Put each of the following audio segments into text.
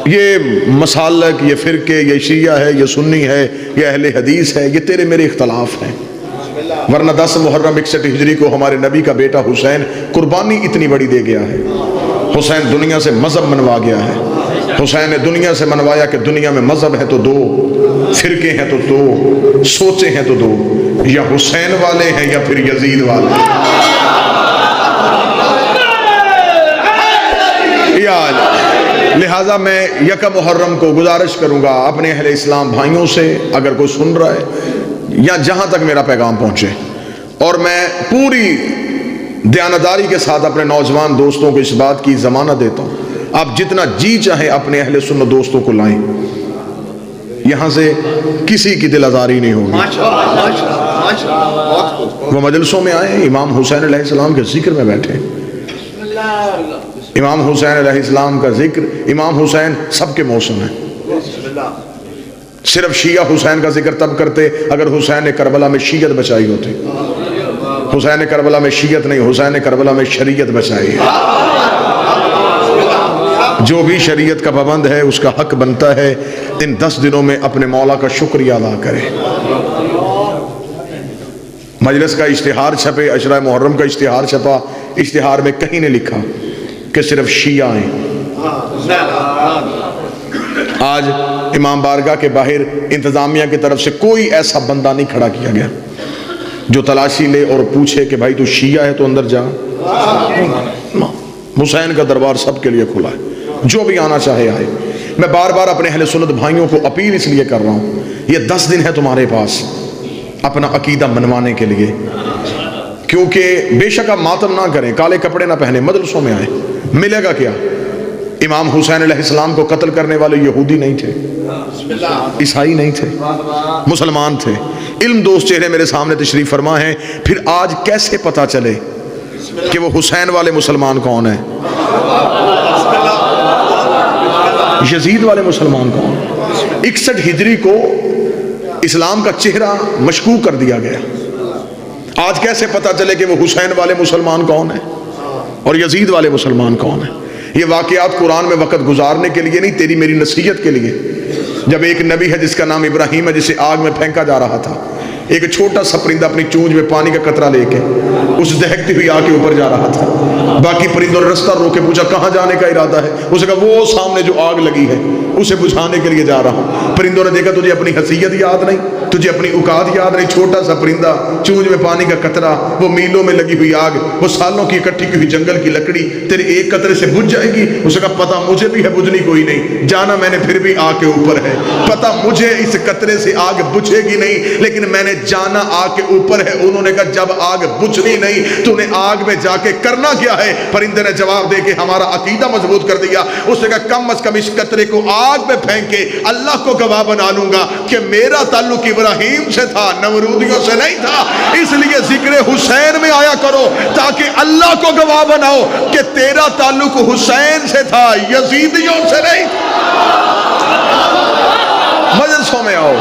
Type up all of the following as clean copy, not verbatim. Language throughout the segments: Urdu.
یہ مسالک، یہ فرقے، یہ شیعہ ہے، یہ سنی ہے، یہ اہل حدیث ہے، یہ تیرے میرے اختلاف ہیں. ورنہ 10 محرم 61 ہجری کو ہمارے نبی کا بیٹا حسین قربانی اتنی بڑی دے گیا ہے. حسین دنیا سے مذہب منوا گیا ہے. حسین نے دنیا سے منوایا کہ دنیا میں مذہب ہے تو دو، فرقے ہیں تو دو، سوچیں ہیں تو دو، یا حسین والے ہیں یا پھر یزید والے ہیں. لہٰذا میں 1 محرم کو گزارش کروں گا اپنے اہل اسلام بھائیوں سے، اگر کوئی سن رہا ہے یا جہاں تک میرا پیغام پہنچے، اور میں پوری دیانتداری کے ساتھ اپنے نوجوان دوستوں کو اس بات کی ضمانت دیتا ہوں، آپ جتنا جی چاہے اپنے اہل سنت دوستوں کو لائیں، یہاں سے کسی کی دل آزاری نہیں ہوگی. وہ مجلسوں میں آئے، امام حسین علیہ السلام کے ذکر میں بیٹھے. امام حسین علیہ السلام کا ذکر، امام حسین سب کے موسم ہیں. صرف شیعہ حسین کا ذکر تب کرتے اگر حسین نے کربلا میں شیعت بچائی ہوتی. حسین کربلا میں شیعت نہیں، حسین کربلا میں شریعت بچائی ہے. جو بھی شریعت کا پابند ہے اس کا حق بنتا ہے ان 10 دنوں میں اپنے مولا کا شکریہ ادا کرے. مجلس کا اشتہار چھپے، عشرہ محرم کا اشتہار چھپا، اشتہار میں کہیں نے لکھا کہ صرف شیعہ ہیں. آج امام بارگاہ کے باہر انتظامیہ کی طرف سے کوئی ایسا بندہ نہیں کھڑا کیا گیا جو تلاشی لے اور پوچھے کہ بھائی تو شیعہ ہے تو اندر جا. حسین کا دربار سب کے لیے کھلا ہے، جو بھی آنا چاہے آئے. میں بار بار اپنے اہل سنت بھائیوں کو اپیل اس لیے کر رہا ہوں، یہ 10 دن ہے تمہارے پاس اپنا عقیدہ منوانے کے لیے، کیونکہ بے شک آپ ماتم نہ کریں، کالے کپڑے نہ پہنے، مدرسوں میں آئیں. ملے گا کیا؟ امام حسین علیہ السلام کو قتل کرنے والے یہودی نہیں تھے، عیسائی نہیں تھے، مسلمان تھے. علم دوست چہرے میرے سامنے تشریف فرما ہیں. پھر آج کیسے پتا چلے کہ وہ حسین والے مسلمان کون ہیں، یزید والے مسلمان کون ہیں؟ 61 ہجری کو اسلام کا چہرہ مشکوک کر دیا گیا. آج کیسے پتا چلے کہ وہ حسین والے مسلمان کون ہیں اور یزید والے مسلمان کون ہیں؟ یہ واقعات قرآن میں وقت گزارنے کے لیے نہیں، تیری میری نصیحت کے لیے. جب ایک نبی ہے جس کا نام ابراہیم ہے، جسے آگ میں پھینکا جا رہا تھا، ایک چھوٹا سا پرندہ اپنی چونچ میں پانی کا قطرہ لے کے اس دہکتی ہوئی آگ کے اوپر جا رہا تھا. باقی پرندوں نے رستہ روک کے پوچھا کہاں جانے کا ارادہ ہے؟ اسے کہا وہ سامنے جو آگ لگی ہے اسے بجھانے کے لیے جا رہا ہوں. پرندوں نے دیکھا تجھے اپنی حیثیت یاد نہیں، تجھے اپنی اوقات یاد نہیں، چھوٹا سا پرندہ، چونچ میں پانی کا قطرہ، وہ میلوں میں لگی ہوئی آگ، وہ سالوں کی اکٹھی کی ہوئی جنگل کی لکڑی تیرے ایک قطرے سے بجھ جائے گی؟ اسے کہا پتہ مجھے بھی ہے، بجھنی کوئی نہیں، جانا میں نے پھر بھی آگ کے اوپر ہے. پتہ مجھے اس قطرے سے آگ بجھے گی نہیں، لیکن میں نے جانا آگ کے اوپر ہے. انہوں نے کہا جب آگ بجھنی نہیں تو نے آگ میں جا کے کرنا کیا ہے؟ پرندے نے جواب دے کے ہمارا عقیدہ مضبوط کر دیا. اس نے کہا کم از کم اس قطرے کو آگ میں پھینک کے اللہ کو گواہ بنا لوں گا کہ میرا تعلق ابراہیم سے تھا، نمرودیوں سے نہیں تھا. اس لیے ذکر حسین میں آیا کرو تاکہ اللہ کو گواہ بناؤ کہ تیرا تعلق حسین سے تھا، یزیدیوں سے نہیں. مجلسوں میں آؤ.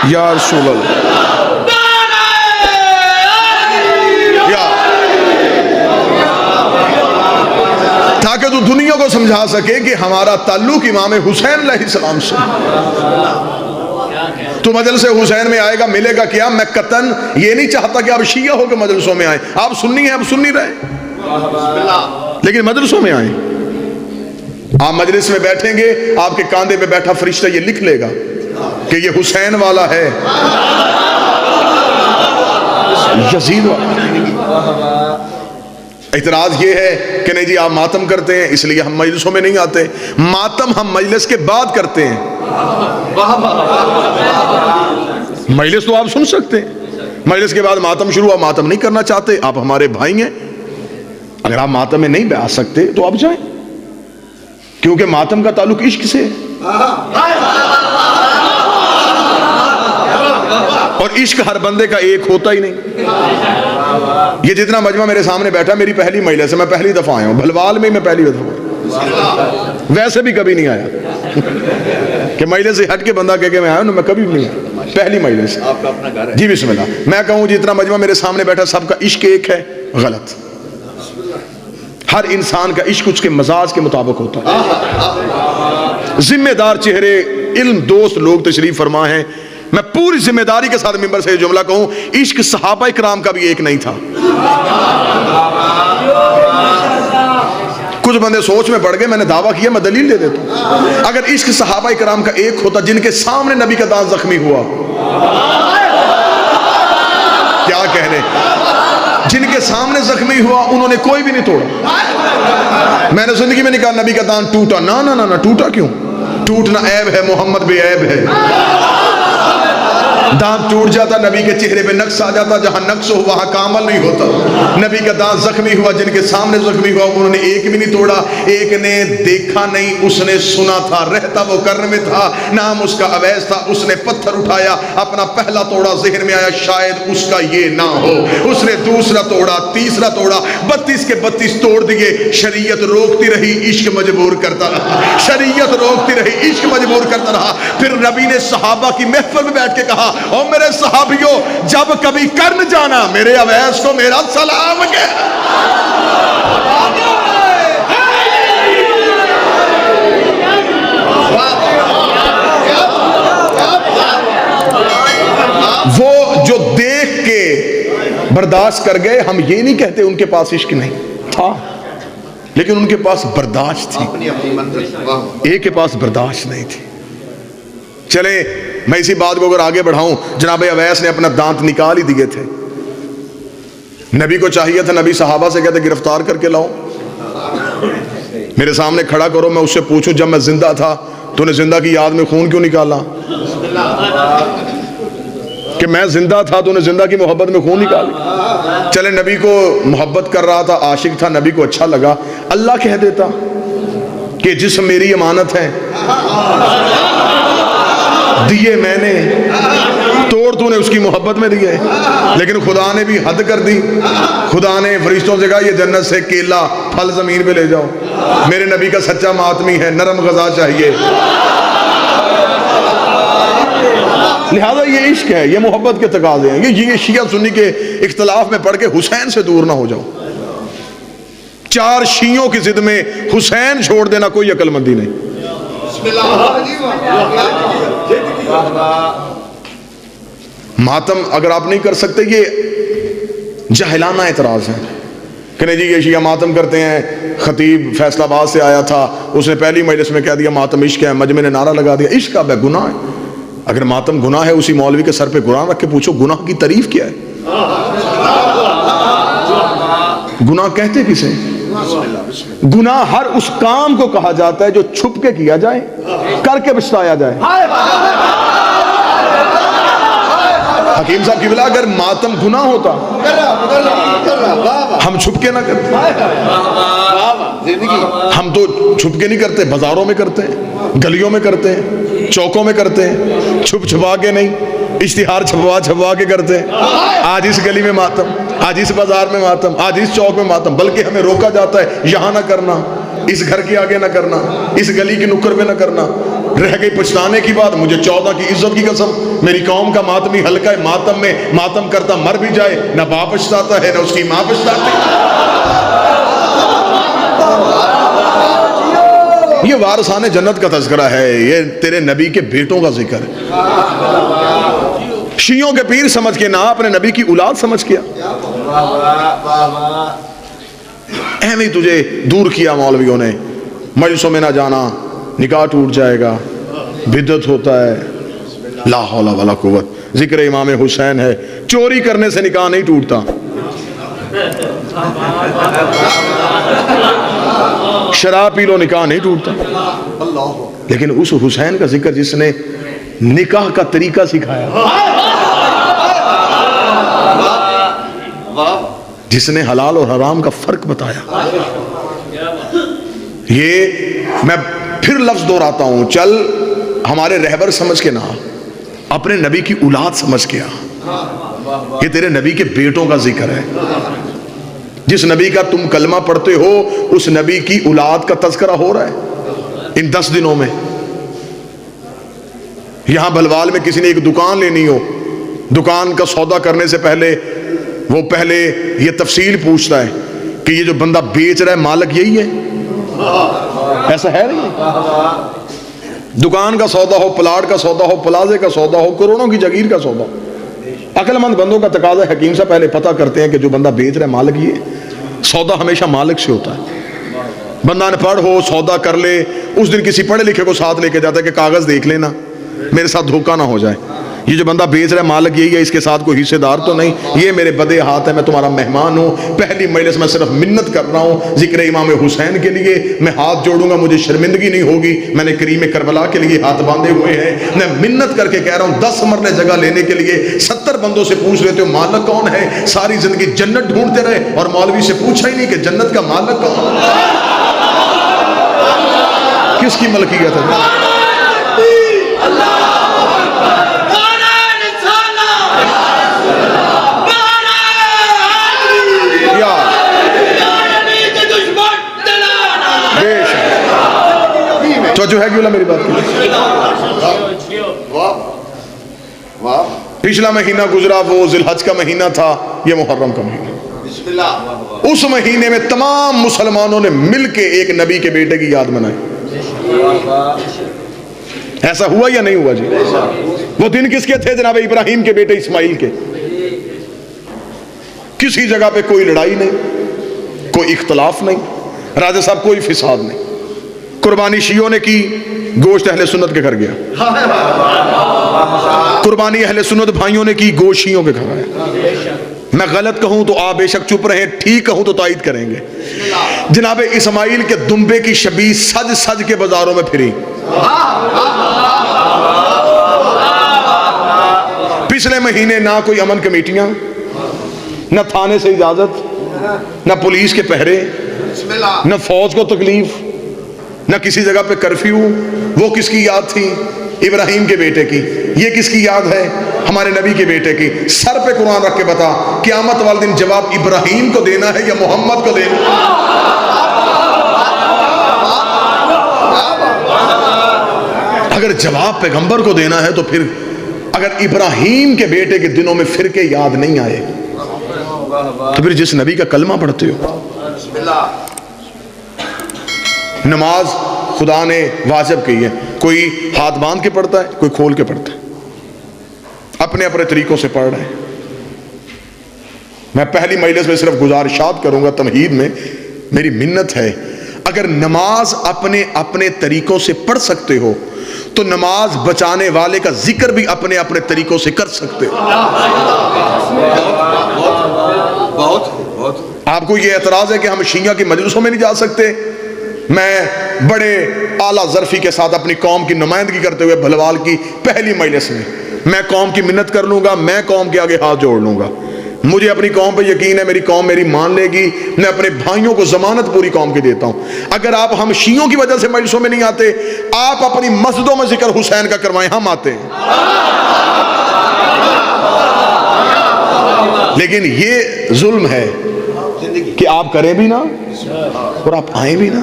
یا رسول اللہ، تاکہ تو دنیا کو سمجھا سکے کہ ہمارا تعلق امام حسین علیہ السلام سے. تو مجلس حسین میں آئے گا، ملے گا کیا؟ میں قطعاً یہ نہیں چاہتا کہ آپ شیعہ ہو کے مجلسوں میں آئیں. آپ سنی ہیں، آپ سنی رہے، لیکن مجلسوں میں آئیں. آپ مجلس میں بیٹھیں گے، آپ کے کاندھے پہ بیٹھا فرشتہ یہ لکھ لے گا کہ یہ حسین والا ہے، یزید والا. اعتراض یہ ہے کہ نہیں جی آپ ماتم کرتے ہیں اس لیے ہم مجلسوں میں نہیں آتے. ماتم ہم مجلس کے بعد کرتے ہیں. مجلس تو آپ سن سکتے ہیں، مجلس کے بعد ماتم شروع. آپ ماتم نہیں کرنا چاہتے، آپ ہمارے بھائی ہیں. اگر آپ ماتم میں نہیں آ سکتے تو آپ جائیں، کیونکہ ماتم کا تعلق عشق سے ہے، اور عشق ہر بندے کا ایک ہوتا ہی نہیں. یہ جتنا مجمع میرے سامنے بیٹھا میری پہلی مجلس ہے، میں پہلی دفعہ آیا ہوں. بھلوال میں پہلی دفعہ، ویسے بھی کبھی نہیں آیا کہ مجلس سے ہٹ کے بندہ کہہ کے میں آیا ہوں، میں کبھی بھی نہیں آیا. پہلی مجلس. جی بسم اللہ. میں کہوں جتنا مجمع میرے سامنے بیٹھا سب کا عشق ایک ہے، غلط. ہر انسان کا عشق اس کے مزاج کے مطابق ہوتا ہے. ذمہ دار چہرے علم دوست لوگ تشریف فرما ہیں. میں پوری ذمہ داری کے ساتھ ممبر سے یہ جملہ کہوں، عشق صحابہ کرام کا بھی ایک نہیں تھا. کچھ بندے سوچ میں پڑ گئے، میں نے دعویٰ کیا، میں دلیل دے دیتا ہوں. اگر عشق صحابہ کرام کا ایک ہوتا جن کے سامنے نبی کا دانت زخمی ہوا، کیا کہنے، جن کے سامنے زخمی ہوا انہوں نے کوئی بھی نہیں توڑا. میں نے زندگی میں نہیں کہا نبی کا دانت ٹوٹا، نہ ٹوٹا کیوں؟ ٹوٹنا عیب ہے، محمد بھی عیب ہے. دانت ٹوٹ جاتا، نبی کے چہرے پہ نقص آ جاتا، جہاں نقص ہو وہاں کامل نہیں ہوتا. نبی کا دانت زخمی ہوا، جن کے سامنے زخمی ہوا انہوں نے ایک بھی نہیں توڑا. ایک نے دیکھا نہیں، اس نے سنا تھا، رہتا وہ کرن میں تھا، نام اس کا اویس تھا. اس نے پتھر اٹھایا، اپنا پہلا توڑا، ذہن میں آیا شاید اس کا یہ نہ ہو. اس نے دوسرا توڑا، تیسرا توڑا، 32 کے 32 توڑ دیے. شریعت روکتی رہی، عشق مجبور کرتا رہا. شریعت روکتی رہی، عشق مجبور کرتا رہا. پھر نبی نے صحابہ کی محفل میں بیٹھ کے کہا، اور میرے صحابیوں، جب کبھی کرن جانا میرے اویس کو میرا سلام کہہ. وہ جو دیکھ کے برداشت کر گئے، ہم یہ نہیں کہتے ان کے پاس عشق نہیں تھا، لیکن ان کے پاس برداشت تھی. ایک کے پاس برداشت نہیں تھی. چلے میں اسی بات کو اگر آگے بڑھاؤں، جناب اویس نے اپنا دانت نکال ہی دیے تھے. نبی کو چاہیے تھا، نبی صحابہ سے کہتے گرفتار کر کے لاؤ، میرے سامنے کھڑا کرو، میں اس سے پوچھوں جب میں زندہ تھا تو نے زندہ کی یاد میں خون کیوں نکالا؟ کہ میں زندہ تھا تو نے زندہ کی محبت میں خون نکالا. چلے نبی کو محبت کر رہا تھا، عاشق تھا، نبی کو اچھا لگا، اللہ کہہ دیتا کہ جسم میری امانت ہے، دیے میں نے، توڑ تو نے اس کی محبت میں دیے. لیکن خدا نے بھی حد کر دی. خدا نے فرشتوں سے کہا یہ جنت سے کیلا پھل زمین پہ لے جاؤ. میرے نبی کا سچا ماتمی ہے، نرم غذا چاہیے. لہذا یہ عشق ہے، یہ محبت کے تقاضے ہیں. یہ شیعہ سنی کے اختلاف میں پڑھ کے حسین سے دور نہ ہو جاؤ. 4 شیعوں کی ضد میں حسین چھوڑ دینا کوئی عقل مندی نہیں. ماتم اگر آپ نہیں کر سکتے، یہ جاہلانہ اعتراض ہے کہ نہیں جی یہ شیعہ ماتم کرتے ہیں. خطیب فیصل آباد سے آیا تھا، اس نے پہلی مجلس میں کہہ دیا ماتم عشق ہے، مجمع نے نعرہ لگا دیا عشق اب ہے، گناہ ہے. اگر ماتم گناہ ہے، اسی مولوی کے سر پہ قرآن رکھ کے پوچھو گناہ کی تعریف کیا ہے؟ گناہ کہتے کسے؟ گناہ ہر اس کام کو کہا جاتا ہے جو چھپ کے کیا جائے، کر کے پچھتایا جائے. حکیم صاحب کی بلا اگر ماتم گناہ ہوتا ہم چھپ کے نہ کرتے. ہم تو چھپ کے نہیں کرتے، بازاروں میں کرتے ہیں، گلیوں میں کرتے ہیں، چوکوں میں کرتے ہیں، چھپ چھپا کے نہیں، اشتہار چھپوا کے کرتے ہیں. آج اس گلی میں ماتم، آج اس بازار میں ماتم، آج اس چوک میں ماتم، بلکہ ہمیں روکا جاتا ہے یہاں نہ کرنا، اس گھر کے آگے نہ کرنا، اس گلی کی نکر پہ نہ کرنا. رہ گئی پچھتانے کی بات، مجھے 14 کی عزت کی قسم، میری قوم کا ماتمی حلقہ ہے، ماتم میں ماتم کرتا مر بھی جائے، نہ باپ پچھتاتا ہے نہ اس کی ماں پچھتاتی. یہ وارثان جنت کا تذکرہ ہے، یہ تیرے نبی کے بیٹوں کا ذکر ہے. شیعوں کے پیر سمجھ کے نہ اپنے نبی کی اولاد سمجھ کیا. اہم ہی تجھے دور کیا مولویوں نے، مجلسوں میں نہ جانا، نکاح ٹوٹ جائے گا، بدعت ہوتا ہے، لا حول ولا قوت. ذکر امام حسین ہے، چوری کرنے سے نکاح نہیں ٹوٹتا. شراب پی لو نکاح نہیں ٹوٹتا. لیکن اس حسین کا ذکر جس نے نکاح کا طریقہ سکھایا، جس نے حلال اور حرام کا فرق بتایا، یہ میں پھر لفظ دہراتا ہوں، چل ہمارے رہبر سمجھ کے نہ، اپنے نبی کی اولاد سمجھ کے آ. یہ تیرے نبی کے بیٹوں کا ذکر ہے. جس نبی کا تم کلمہ پڑھتے ہو اس نبی کی اولاد کا تذکرہ ہو رہا ہے ان 10 دنوں میں. یہاں بھلوال میں کسی نے ایک دکان لینی ہو، دکان کا سودا کرنے سے پہلے وہ پہلے یہ تفصیل پوچھتا ہے کہ یہ جو بندہ بیچ رہا ہے مالک یہی ہے؟ ایسا ہے نہیں؟ دکان کا سودا ہو، پلاٹ کا سودا ہو، پلازے کا سودا ہو، کروڑوں کی جگیر کا سودا ہو، عقل مند بندوں کا تقاضا ہے، حکیم صاحب پہلے پتہ کرتے ہیں کہ جو بندہ بیچ رہا ہے مالک یہ ہے۔ سودا ہمیشہ مالک سے ہوتا ہے۔ بندہ ان پڑھ ہو، سودا کر لے، اس دن کسی پڑھے لکھے کو ساتھ لے کے جاتا ہے کہ کاغذ دیکھ لینا، میرے ساتھ دھوکہ نہ ہو جائے، یہ جو بندہ بیچ رہا ہے مالک یہی ہے، اس کے ساتھ کوئی حصے دار تو نہیں، یہ میرے بدے ہاتھ ہے، میں تمہارا مہمان ہوں، پہلی مجلس میں صرف منت کر رہا ہوں ذکر امام حسین کے لیے، میں ہاتھ جوڑوں گا، مجھے شرمندگی نہیں ہوگی، میں نے کریم کربلا کے لیے ہاتھ باندھے ہوئے ہیں، میں منت کر کے کہہ رہا ہوں 10 مرلے جگہ لینے کے لیے 70 بندوں سے پوچھ لیتے ہو مالک کون ہے، ساری زندگی جنت ڈھونڈتے رہے اور مولوی سے پوچھا ہی نہیں کہ جنت کا مالک کون ہے، کس کی ملکیت ہے؟ جو ہے کہ میری بات کی پچھلا مہینہ گزرا وہ ذی الحج کا مہینہ تھا، یہ محرم کا مہینہ، اس مہینے میں تمام مسلمانوں نے مل کے ایک نبی کے بیٹے کی یاد منائی۔ ایسا ہوا یا نہیں ہوا جی؟ وہ دن کس کے تھے جناب؟ ابراہیم کے بیٹے اسماعیل کے۔ کسی جگہ پہ کوئی لڑائی نہیں، کوئی اختلاف نہیں، راجہ صاحب کوئی فساد نہیں، قربانی شیعوں نے کی، گوشت اہل سنت کے گھر گیا، قربانی اہل سنت بھائیوں نے کی، گوشت شیعوں کے گھر آیا۔ میں غلط کہوں تو آپ بے شک چپ رہیں، ٹھیک کہوں تو تائید کریں گے۔ جناب اسماعیل کے دمبے کی شبیہ سج سج کے بازاروں میں پھری۔ پچھلے مہینے نہ کوئی امن کمیٹیاں، نہ تھانے سے اجازت، نہ پولیس کے پہرے، نہ فوج کو تکلیف، نہ کسی جگہ پہ کرفیو۔ وہ کس کی یاد تھی؟ ابراہیم کے بیٹے کی۔ یہ کس کی یاد ہے؟ ہمارے نبی کے بیٹے کی۔ سر پہ قرآن رکھ کے بتا، قیامت والے دن جواب ابراہیم کو دینا ہے یا محمد کو دینا ہے؟ اگر جواب پیغمبر کو دینا ہے تو پھر اگر ابراہیم کے بیٹے کے دنوں میں فرقے یاد نہیں آئے تو پھر جس نبی کا کلمہ پڑھتے ہو۔ نماز خدا نے واجب کی ہے، کوئی ہاتھ باندھ کے پڑھتا ہے، کوئی کھول کے پڑھتا ہے، اپنے اپنے طریقوں سے پڑھ رہے ہیں۔ میں پہلی مجلس میں صرف گزارشات کروں گا، تمہید میں میری منت ہے، اگر نماز اپنے اپنے طریقوں سے پڑھ سکتے ہو تو نماز بچانے والے کا ذکر بھی اپنے اپنے طریقوں سے کر سکتے ہو۔ آپ کو یہ اعتراض ہے کہ ہم شیعہ کی مجلسوں میں نہیں جا سکتے؟ میں بڑے اعلیٰ ظرفی کے ساتھ اپنی قوم کی نمائندگی کرتے ہوئے بھلوال کی پہلی مجلس میں قوم کی منت کر لوں گا، میں قوم کے آگے ہاتھ جوڑ لوں گا، مجھے اپنی قوم پہ یقین ہے، میری قوم میری مان لے گی، میں اپنے بھائیوں کو ضمانت پوری قوم کی دیتا ہوں۔ اگر آپ ہم شیعوں کی وجہ سے مجلسوں میں نہیں آتے، آپ اپنی مسجدوں میں ذکر حسین کا کروائیں، ہم آتے ہیں۔ لیکن یہ ظلم ہے کہ آپ کریں بھی نہ اور آپ آئیں بھی نہ۔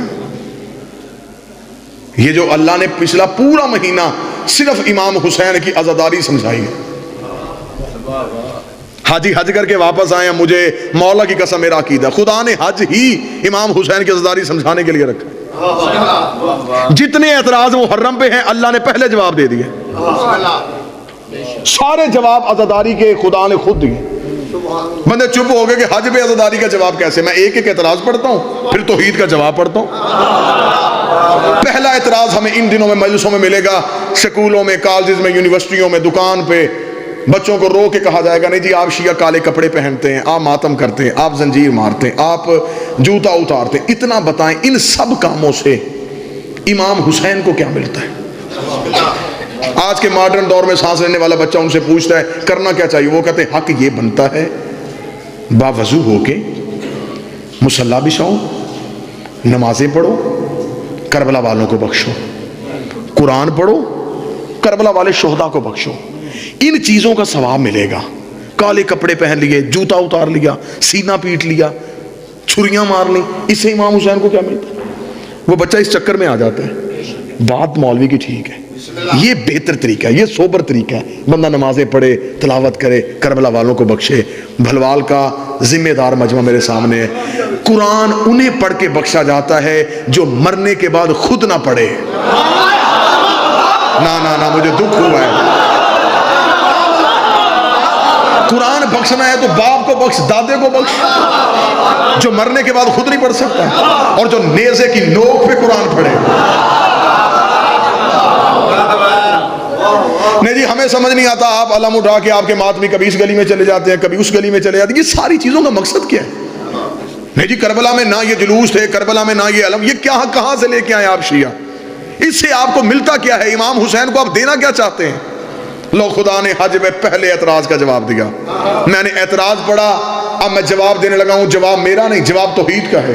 یہ جو اللہ نے پچھلا پورا مہینہ صرف امام حسین کی عزاداری سمجھائی ہے۔ حاجی حج کر کے واپس آئے ہیں، مجھے مولا کی قسم میرا عقیدہ، خدا نے حج ہی امام حسین کی عزاداری سمجھانے کے لیے رکھا۔ جتنے اعتراض محرم پہ ہیں اللہ نے پہلے جواب دے دیے، سارے جواب عزاداری کے خدا نے خود دیے۔ بندے چپ ہو گئے کہ حج پہ عزاداری کا جواب کیسے؟ میں ایک ایک اعتراض پڑھتا ہوں، پھر توحید کا جواب پڑھتا ہوں۔ پہلا اعتراض ہمیں ان دنوں میں مجلسوں میں ملے گا، سکولوں میں، کالجز میں، یونیورسٹیوں میں، دکان پہ بچوں کو رو کے کہا جائے گا نہیں جی آپ شیعہ کالے کپڑے پہنتے ہیں، آپ ماتم کرتے ہیں، آپ زنجیر مارتے ہیں، آپ جوتا اتارتے ہیں۔ اتنا بتائیں ان سب کاموں سے امام حسین کو کیا ملتا ہے؟ آج کے ماڈرن دور میں سانس لینے والا بچہ ان سے پوچھتا ہے کرنا کیا چاہیے، وہ کہتے ہیں حق یہ بنتا ہے باوضو ہو کے مصلی بچھاؤ، نمازیں پڑھو، کربلا والوں کو بخشو، قرآن پڑھو، کربلا والے شہداء کو بخشو۔ ان چیزوں کا ثواب ملے گا۔ کالے کپڑے پہن لیے، جوتا اتار لیا، سینہ پیٹ لیا، چھریاں مار لی، اس سے امام حسین کو کیا ملتا ہے؟ وہ بچہ اس چکر میں آ جاتا ہے۔ بات مولوی کی ٹھیک ہے، یہ بہتر طریقہ ہے، یہ سوبر طریقہ ہے. بندہ نمازیں پڑھے، تلاوت کرے، کربلا والوں کو بخشے. بھلوال کا ذمہ دار مجمع میرے سامنے ہے. قرآن انہیں پڑھ کے بخشا جاتا ہے جو مرنے کے بعد خود نہ پڑھے. نہ مجھے دکھ ہوا ہے. قرآن بخشنا ہے تو باپ کو بخش، دادے کو بخش، جو مرنے کے بعد خود نہیں پڑھ سکتا اور جو نیزے کی نوک پہ قرآن پڑھے. نہیں جی ہمیں سمجھ نہیں آتا، آپ علم اٹھا کے آپ کے ماتمی کبھی اس گلی میں چلے جاتے ہیں، کبھی اس گلی میں چلے جاتے ہیں. یہ ساری چیزوں کا مقصد کیا ہے؟ نہیں جی کربلا میں نہ یہ جلوس تھے، کربلا میں نہ یہ علم، یہ کہاں سے لے کے آئے آپ شیعہ؟ اس سے آپ کو ملتا کیا ہے؟ امام حسین کو آپ دینا کیا چاہتے ہیں؟ لو خدا نے حج میں پہلے اعتراض کا جواب دیا. میں نے اعتراض پڑھا، اب میں جواب دینے لگا ہوں. جواب میرا نہیں، جواب توحید کا ہے.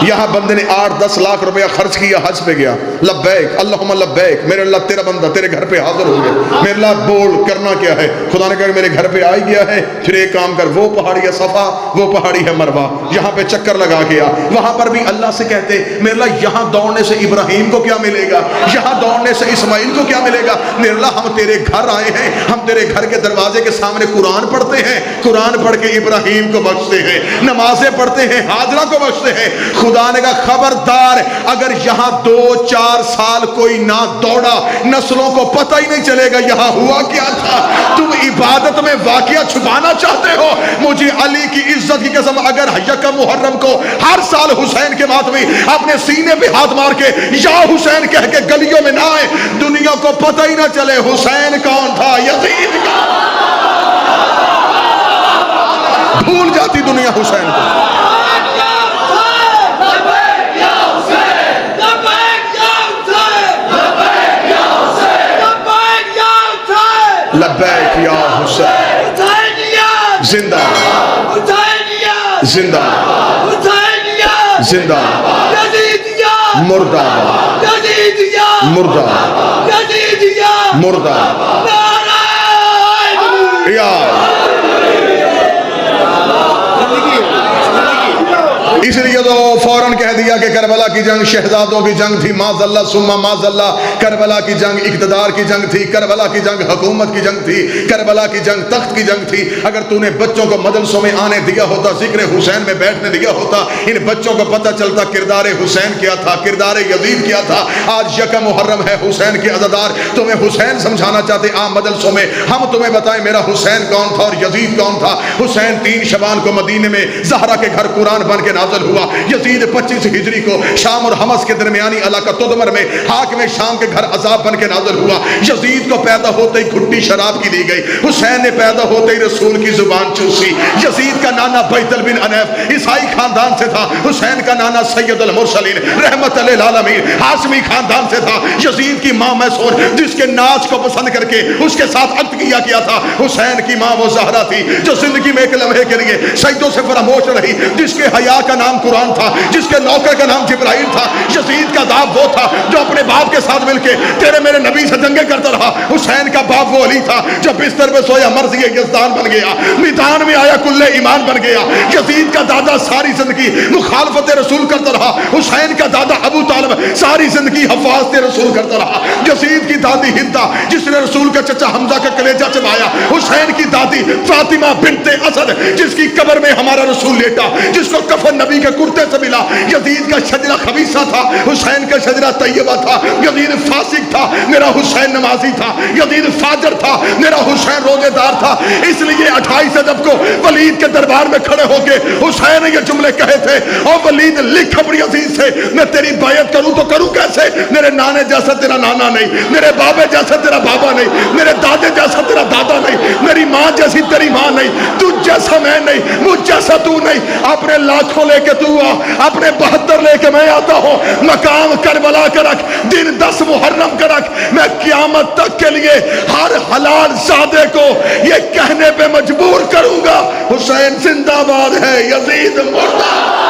یہاں بندے نے 8-10 لاکھ روپیہ خرچ کیا، حج پہ گیا. لبیک اللہم لبیک، میرے اللہ تیرا بندہ تیرے گھر پہ حاضر ہو گیا. میرے اللہ بول کرنا کیا ہے؟ خدا نے کہا کہ میرے گھر پہ آ گیا ہے، پھر ایک کام کر، وہ پہاڑی ہے صفا، وہ پہاڑی ہے مروہ، یہاں پہ چکر لگا گیا. وہاں پر بھی اللہ سے کہتے میرے اللہ یہاں دوڑنے سے ابراہیم کو کیا ملے گا، یہاں دوڑنے سے اسماعیل کو کیا ملے گا. میرے اللہ ہم تیرے گھر آئے ہیں، ہم تیرے گھر کے دروازے کے سامنے قرآن پڑھتے ہیں، قرآن پڑھ کے ابراہیم کو بخشتے ہیں، نمازیں پڑھتے ہیں، حاضرہ کو بخشتے ہیں. خدا نے کہا خبردار، اگر یہاں 2-4 سال کوئی نہ دوڑا، نسلوں کو پتہ ہی نہیں چلے گا یہاں ہوا کیا تھا. تم عبادت میں واقعہ چھپانا چاہتے ہو؟ مجھے علی کی عزت کی قسم، اگر یکم محرم کو ہر سال حسین کے ماتمی اپنے سینے پہ ہاتھ مار کے یا حسین کہہ کے گلیوں میں نہ آئے، دنیا کو پتہ ہی نہ چلے حسین کون تھا، یزید کا، بھول جاتی دنیا حسین کو. لبیک یا حسین، زندہ زندہ زندہ، مردہ مردہ مردہ. یا اس لیے تو فوراً کہہ دیا کہ کربلا کی جنگ شہزادوں کی جنگ تھی، معاذ اللہ ثم معاذ اللہ. کربلا کی جنگ اقتدار کی جنگ تھی، کربلا کی جنگ حکومت کی جنگ تھی، کربلا کی جنگ تخت کی جنگ تھی. اگر تو نے بچوں کو مدرسوں میں آنے دیا ہوتا، ذکر حسین میں بیٹھنے دیا ہوتا، ان بچوں کو پتہ چلتا کردار حسین کیا تھا، کردار یزید کیا تھا. آج یکم محرم ہے، حسین کے عزادار تمہیں حسین سمجھانا چاہتے ہیں مدرسوں میں، ہم تمہیں بتائیں میرا حسین کون تھا اور یزید کون تھا. حسین 3 شعبان کو مدینے میں زہرا کے گھر قرآن بن کے نازل ہوا. یزید 25 ہجری کو شام اور حمص کے درمیانی علاقہ تدمر میں حاکم شام کے گھر عذاب بن کے نازل ہوا. یزید کو پیدا ہوتے ہی گھٹی شراب کی دی گئی. حسین نے پیدا ہوتے ہی رسول کی زبان چوسی. یزید کا نانا بیتل بن انیف عیسائی خاندان سے تھا. حسین کا نانا سید المرسلین رحمت للعالمین ہاشمی خاندان سے تھا. یزید کی ماں میسور جس کے ناچ کو پسند کر کے اس کے ساتھ عقد کیا تھا. حسین کی ماں وہ زہرا تھی جو زندگی میں ایک لمحے کے لیے سجدوں سے فراموش رہی، جس کے حیا کا نام قرآن تھا، جس کے نوکر کا نام جبرائیل تھا. یزید کا باپ وہ تھا جو اپنے باپ کے ساتھ مل کے تیرے میرے نبی سے جنگیں کرتا رہا. حسین کا باپ وہ علی تھا جو بستر پہ سویا مرضی یزدان بن گیا، میدان میں آیا کل ایمان بن گیا. یزید کا دادا ساری زندگی مخالفت رسول کرتا رہا. حسین کا دادا ابو طالب ساری زندگی حفاظت رسول کرتا رہا. یزید کی دادی ہندا جس نے رسول کا چچا حمزہ کا کلیجہ چبایا. حسین کی دادی فاطمہ بنت اسد جس کی قبر میں ہمارا رسول لیٹا، جس کو کفن نبی کے کرتے سے ملا. یزید کا شجرہ خبیثہ تھا، حسین کا شجرہ طیبہ تھا. یزید فاسق تھا، میرا حسین نمازی تھا. یزید فاجر تھا، میرا حسین روزے دار تھا. اس لیے 28 رجب کو ولید کے دربار میں کھڑے ہو کے حسین نے یہ جملے کہے تھے، اور ولید لکھ اپنی عزیز سے میں تیری بیعت کروں تو کروں کیسے؟ میرے نانے جیسا تیرا نانا نہیں، میرے بابے جیسا تیرا بابا نہیں، میرے دادے جیسا تیرا دادا نہیں، میری ماں جیسی تیری ماں نہیں، تو جیسا میں نہیں، مجھ جیسا تو نہیں. اپنے لاکھوں لے کے تو آ، اپنے 72 لے کے میں آتا ہوں. مقام کربلا کا رکھ، دن 10 محرم کا رکھ. میں قیامت تک کے لیے ہر حلال زادے کو یہ کہنے پہ مجبور کروں گا حسین زندہ باد ہے، یزید مردہ.